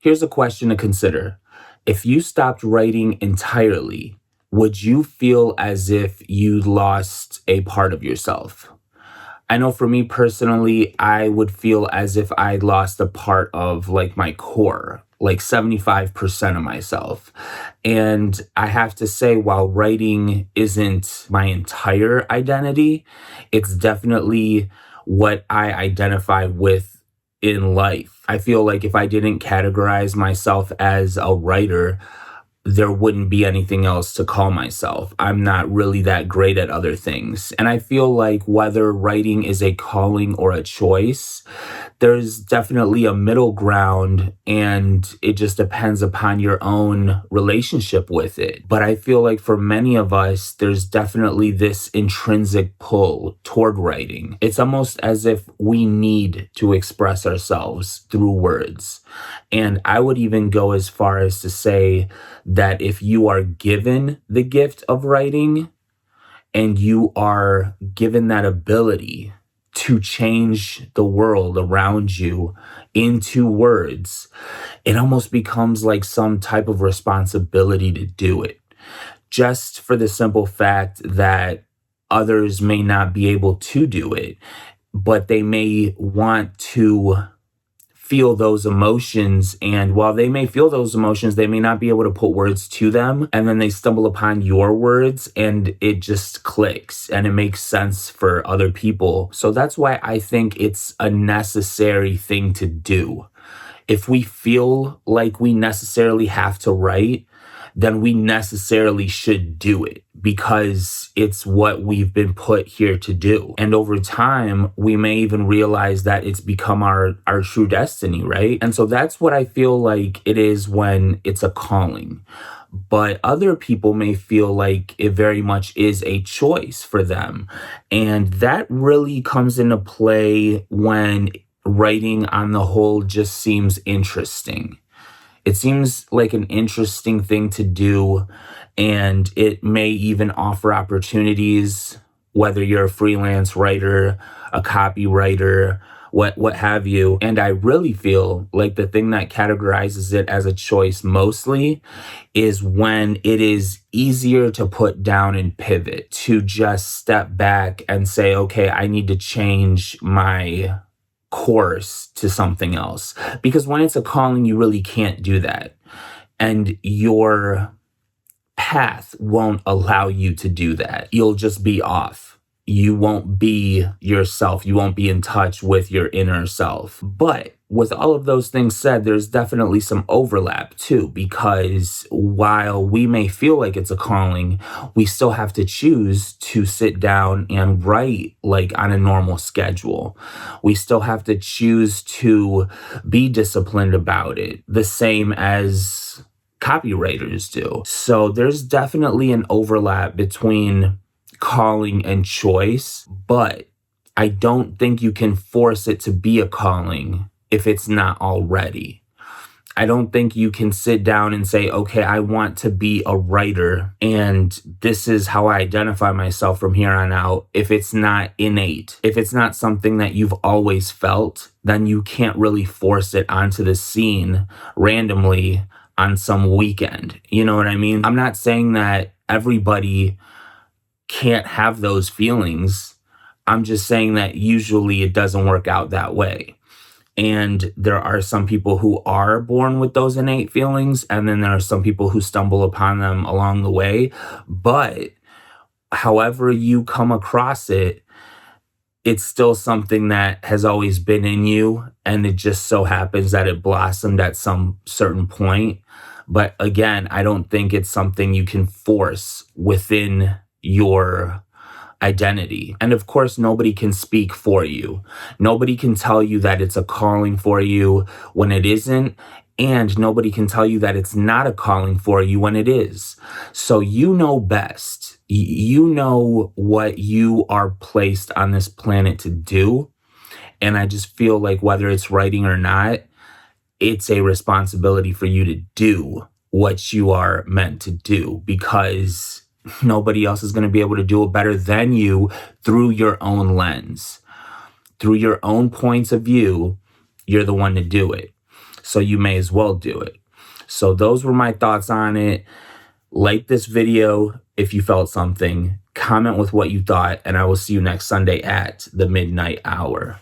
Here's a question to consider. If you stopped writing entirely, would you feel as if you lost a part of yourself? I know for me personally, I would feel as if I lost a part of like my core, like 75% of myself. And I have to say, while writing isn't my entire identity, it's definitely what I identify with in life. I feel like if I didn't categorize myself as a writer, there wouldn't be anything else to call myself. I'm not really that great at other things. And I feel like whether writing is a calling or a choice, there's definitely a middle ground, and it just depends upon your own relationship with it. But I feel like for many of us, there's definitely this intrinsic pull toward writing. It's almost as if we need to express ourselves through words. And I would even go as far as to say that if you are given the gift of writing and you are given that ability to change the world around you into words, it almost becomes like some type of responsibility to do it. Just for the simple fact that others may not be able to do it, but they may want to feel those emotions. And while they may feel those emotions, they may not be able to put words to them. And then they stumble upon your words and it just clicks and it makes sense for other people. So that's why I think it's a necessary thing to do. If we feel like we necessarily have to write, then we necessarily should do it because it's what we've been put here to do. And over time, we may even realize that it's become our true destiny, right? And so that's what I feel like it is when it's a calling. But other people may feel like it very much is a choice for them. And that really comes into play when writing on the whole just seems interesting. It seems like an interesting thing to do, and it may even offer opportunities, whether you're a freelance writer, a copywriter, what have you. And I really feel like the thing that categorizes it as a choice mostly is when it is easier to put down and pivot, to just step back and say, okay, I need to change my course to something else. Because when it's a calling, you really can't do that. And your path won't allow you to do that. You'll just be off. You won't be yourself. You won't be in touch with your inner self. But with all of those things said, there's definitely some overlap too, because while we may feel like it's a calling, we still have to choose to sit down and write like on a normal schedule. We still have to choose to be disciplined about it, the same as copywriters do. So there's definitely an overlap between calling and choice, but I don't think you can force it to be a calling if it's not already. I don't think you can sit down and say, okay, I want to be a writer and this is how I identify myself from here on out. If it's not innate, if it's not something that you've always felt, then you can't really force it onto the scene randomly on some weekend. You know what I mean? I'm not saying that everybody can't have those feelings. I'm just saying that usually it doesn't work out that way. And there are some people who are born with those innate feelings, and then there are some people who stumble upon them along the way. But however you come across it, it's still something that has always been in you, and it just so happens that it blossomed at some certain point. But again, I don't think it's something you can force within your identity. And of course, nobody can speak for you. Nobody can tell you that it's a calling for you when it isn't. And nobody can tell you that it's not a calling for you when it is. So you know best. You know what you are placed on this planet to do. And I just feel like whether it's writing or not, it's a responsibility for you to do what you are meant to do, because nobody else is going to be able to do it better than you through your own lens. Through your own points of view, you're the one to do it. So you may as well do it. So those were my thoughts on it. Like this video if you felt something. Comment with what you thought, and I will see you next Sunday at the midnight hour.